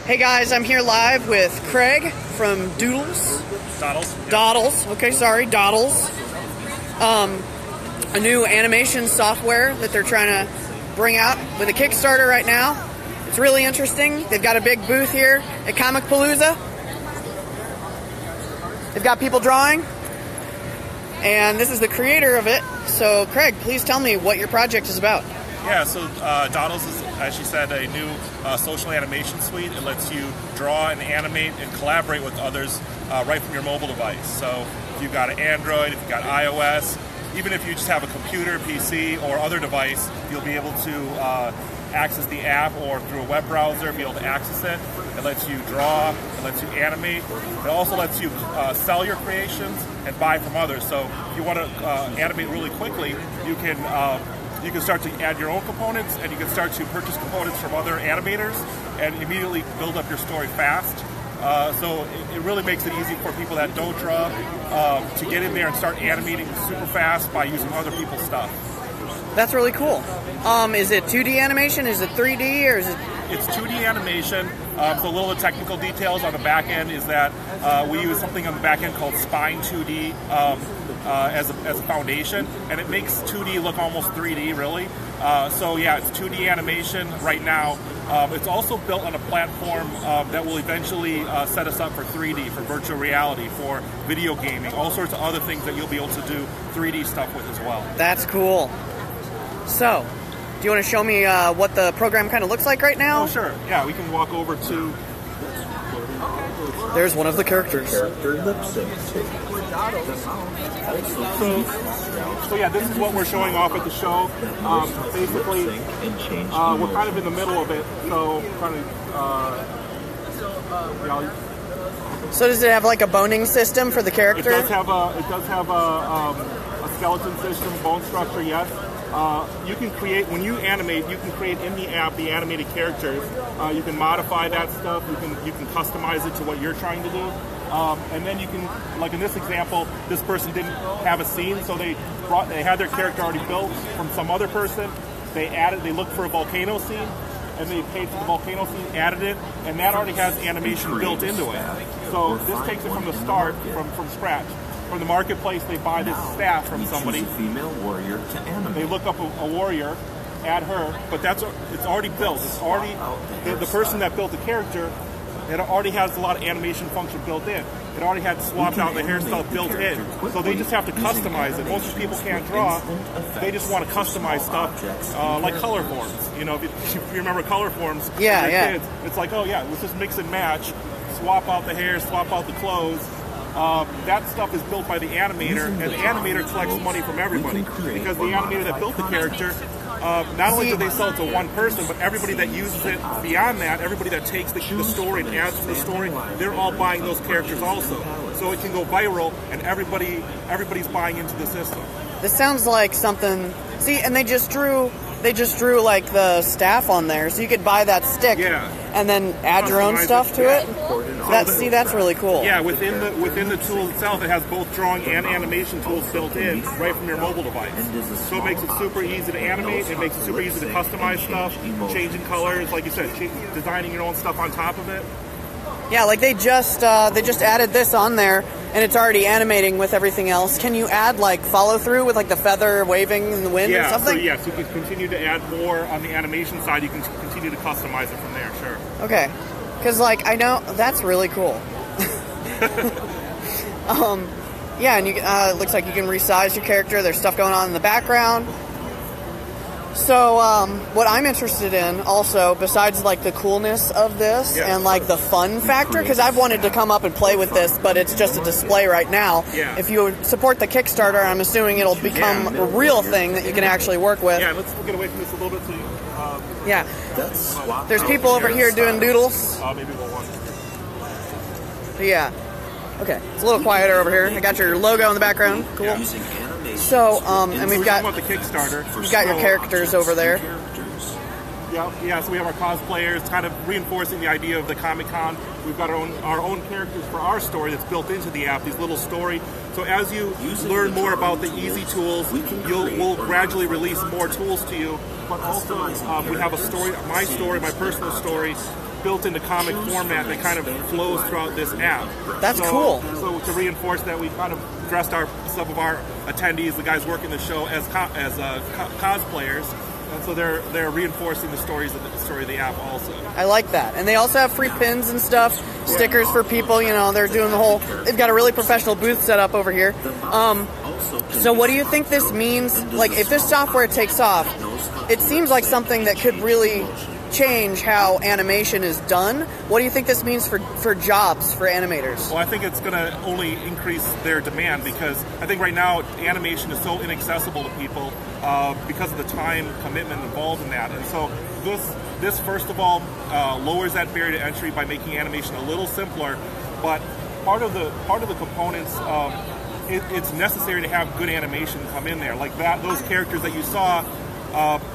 Hey guys, I'm here live with Craig from Dodles. Dodles. Okay, sorry, Dodles. A new animation software that they're trying to bring out with a Kickstarter right now. It's really interesting. They've got a big booth here at Comic Palooza. They've got people drawing, and this is the creator of it. So, Craig, please tell me what your project is about. Yeah, so Dodles is, as she said, a new social animation suite. It lets you draw and animate and collaborate with others right from your mobile device. So if you've got an Android, if you've got iOS, even if you just have a computer, PC, or other device, you'll be able to access the app, or through a web browser, be able to access it. It lets you draw, it lets you animate. It also lets you sell your creations and buy from others. So if you want to animate really quickly, you can start to add your own components, and you can start to purchase components from other animators and immediately build up your story fast. So it really makes it easy for people that don't draw to get in there and start animating super fast by using other people's stuff. That's really cool. Is it 2D animation? Is it 3D? Or is it? It's 2D animation. So a little of the technical details on the back end is that we use something on the back end called Spine 2D as a foundation, and it makes 2D look almost 3D, really. So yeah, it's 2D animation right now. It's also built on a platform that will eventually set us up for 3D, for virtual reality, for video gaming, all sorts of other things that you'll be able to do 3D stuff with as well. That's cool. So, do you want to show me what the program kind of looks like right now? Oh, sure. Yeah, we can walk over to... There's one of the characters. So yeah, this is what we're showing off at the show. Basically, we're kind of in the middle of it, so kind of, So does it have like a boning system for the character? It does have a skeleton system, bone structure, yes. You can create, when you animate, you can create in the app the animated characters. You can modify that stuff. You can customize it to what you're trying to do. And then you can, like in this example, this person didn't have a scene, so they had their character already built from some other person. They looked for a volcano scene, and they paid for the volcano scene, added it, and that already has animation built into it. So this takes it from the start, from scratch. From the marketplace, they buy this staff from somebody. They look up a warrior, add her, but it's already built. It's already the person that built the character. It already has a lot of animation function built in. It already had swapped out the hairstyle built in. So they just have to customize it. Most people can't draw. They just want to customize stuff like color forms. You know, if you remember color forms, yeah. Kids, it's like, oh yeah, let's just mix and match, swap out the hair, swap out the clothes. That stuff is built by the animator, and the animator collects money from everybody, because the animator that built the character, not only do they sell it to one person, but everybody that uses it beyond that, everybody that takes the story and adds to the story, they're all buying those characters also. So it can go viral, and everybody's buying into the system. This sounds like something. See, and they just drew like the staff on there, so you could buy that stick and then add your own stuff to it. That's really cool. Yeah, within the tool itself, it has both drawing and animation tools built in right from your mobile device. So it makes it super easy to animate. It makes it super easy to customize stuff, changing colors, like you said, designing your own stuff on top of it. Yeah, like they just added this on there, and it's already animating with everything else. Can you add like follow through with like the feather waving in the wind or something? So yes, you can continue to add more on the animation side. You can continue to customize it from there. Sure. Okay, because like I know that's really cool. Yeah, and it looks like you can resize your character. There's stuff going on in the background. So, what I'm interested in also, besides like the coolness of this and like the fun factor, because I've wanted to come up and play with this, but it's just a display right now. Yeah. If you support the Kickstarter, I'm assuming it'll become a real thing that you can actually work with. Yeah, let's get away from this a little bit. There's people over here doing doodles. Maybe we'll want. Yeah. Okay, it's a little quieter over here. I got your logo in the background. Cool. Yeah. So, and we've got the Kickstarter. You've got your characters over there. Yeah. So we have our cosplayers, kind of reinforcing the idea of the Comic-Con. We've got our own characters for our story that's built into the app. These little story. So as you learn more about the easy tools, we'll gradually release more tools to you. But also, we have a story, my personal story, built-into comic format that kind of flows throughout this app. That's cool. So to reinforce that, we kind of dressed some of our attendees, the guys working the show, as cosplayers. And so they're reinforcing the story of the app also. I like that. And they also have free pins and stuff, stickers for people, you know, they're doing the whole, they've got a really professional booth set up over here. So what do you think this means? Like, if this software takes off, it seems like something that could really change how animation is done. What do you think this means for jobs for animators? Well, I think it's going to only increase their demand, because I think right now animation is so inaccessible to people because of the time commitment involved in that. And so this first of all lowers that barrier to entry by making animation a little simpler. But part of the components, it's necessary to have good animation come in there. Like those characters that you saw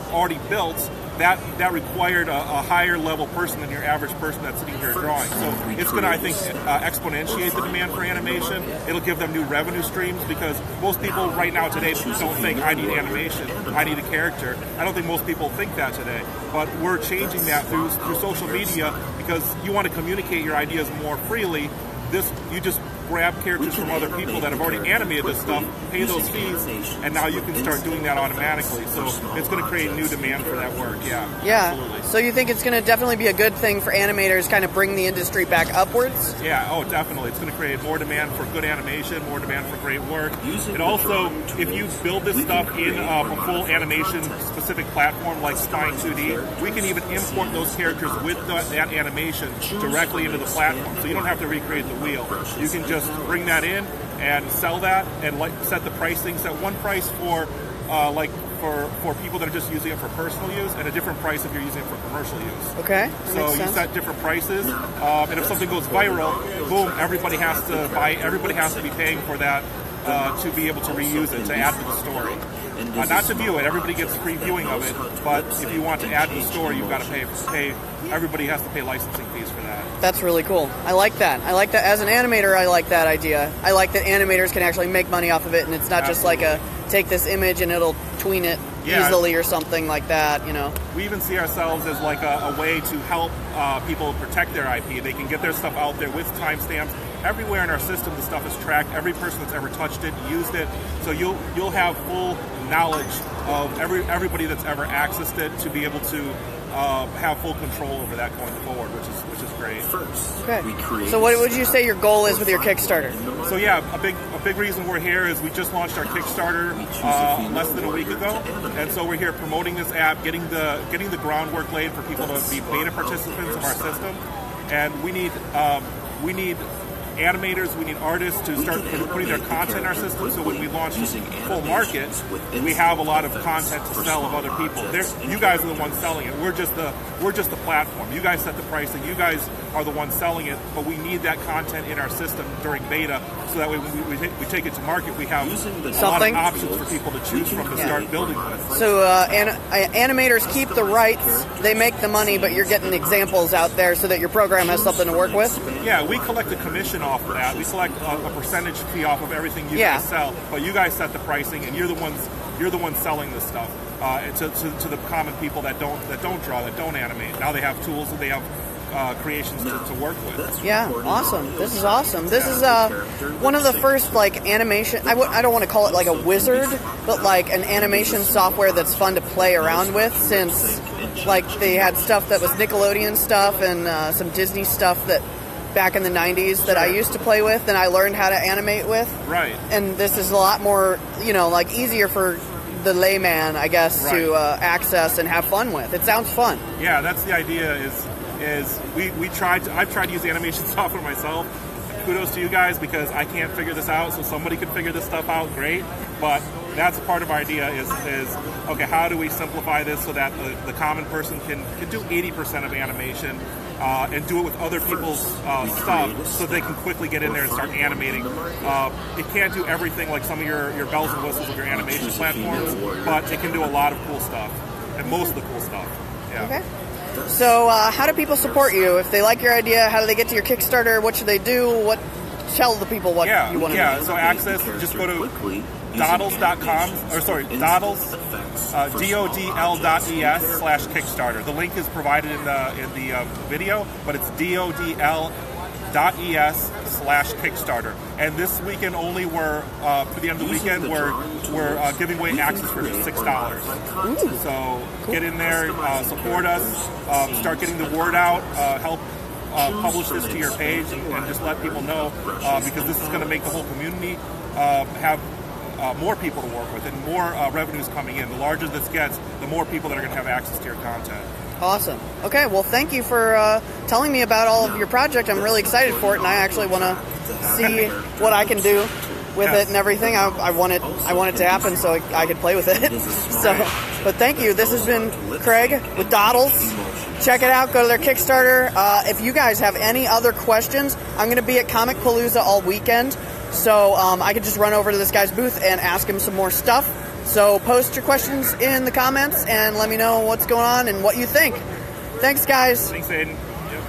already built, that required a higher level person than your average person that's sitting here drawing. So it's going to, I think, exponentiate the demand for animation. It'll give them new revenue streams, because most people right now today don't think, I need animation, I need a character. I don't think most people think that today. But we're changing that through social media, because you want to communicate your ideas more freely. You just grab characters from other people that have already animated this stuff, pay those fees, and now you can start doing that automatically. So it's going to create new demand for that work. Yeah. Absolutely. So you think it's going to definitely be a good thing for animators, kind of bring the industry back upwards? Yeah. Oh, definitely. It's going to create more demand for good animation, more demand for great work. And also, if you build this stuff in a full animation specific platform like Spine 2D, we can even import those characters with that animation directly into the platform. So you don't have to recreate the wheel. You can just bring that in and sell that, and set the pricing. Set one price for for people that are just using it for personal use, and a different price if you're using it for commercial use. Okay. So you set different prices, and if something goes viral, boom, everybody has to buy. Everybody has to be paying for that to be able to reuse it, to add to the story. Not to view it. Everybody gets free viewing of it, but if you want to add to the story, you've got to pay. Everybody has to pay licensing fees for that. That's really cool. I like that. As an animator, I like that idea. I like that animators can actually make money off of it, and it's not just like take this image and it'll tween it easily or something like that, you know. We even see ourselves as like a way to help people protect their IP. They can get their stuff out there with timestamps. Everywhere in our system, the stuff is tracked. Every person that's ever touched it, used it. So you'll have full knowledge of everybody that's ever accessed it, to be able to have full control over that going forward, which is great. Okay. So what would you say your goal is with your Kickstarter? So yeah, a big reason we're here is we just launched our Kickstarter less than a week ago, and so we're here promoting this app, getting the groundwork laid for people to be beta participants of our system, and we need animators, we need artists to start putting their content in our system, so when we launch full market, we have a lot of content to sell of other people. You guys are the ones selling it. We're just the platform. You guys set the pricing. You guys are the ones selling it, but we need that content in our system during beta, so that way when we take it to market, we have a lot of options for people to choose from to start building with. So animators keep the rights, they make the money, but you're getting examples out there so that your program has something to work with? Yeah, we collect a commission off of that. We collect a percentage fee off of everything you guys sell, but you guys set the pricing, and you're the ones selling this stuff to the common people that don't draw, that don't animate. Now they have tools, and they have creations to work with. Yeah, awesome. This is awesome. This is one of the first animation. I don't want to call it like a wizard, but like an animation software that's fun to play around with, since they had stuff that was Nickelodeon stuff and some Disney stuff that back in the 90s that I used to play with and I learned how to animate with. Right. And this is a lot more, easier for the layman, I guess, to access and have fun with. It sounds fun. Yeah, that's the idea. I've tried to use animation software myself. Kudos to you guys, because I can't figure this out, so somebody could figure this stuff out, great. But that's part of our idea is okay, how do we simplify this so that the common person can do 80% of animation and do it with other people's stuff, so they can quickly get in there and start animating. It can't do everything like some of your bells and whistles of your animation platforms, but it can do a lot of cool stuff, and most of the cool stuff. Yeah. Okay. So how do people support you? If they like your idea, how do they get to your Kickstarter? What should they do? Tell the people what you want to do. Yeah, so access, just go to Dodles.com, or sorry, Dodles, DODL.ES/Kickstarter. The link is provided in the video, but it's DODL.ES/Kickstarter. And this weekend only, for the end of the weekend, we're giving away access for $6. So get in there, support us, start getting the word out, help publish this to your page, and just let people know, because this is going to make the whole community have more people to work with and more revenues coming in. The larger this gets, the more people that are going to have access to your content. Awesome. Okay, well, thank you for telling me about all of your project. I'm really excited for it, and I actually want to see what I can do with it and everything. I want it to happen so I could play with it. So, but thank you. This has been Craig with Dodles. Check it out. Go to their Kickstarter. If you guys have any other questions, I'm going to be at Comic Palooza all weekend, so I could just run over to this guy's booth and ask him some more stuff. So post your questions in the comments and let me know what's going on and what you think. Thanks, guys. Thanks, Aiden. Yep.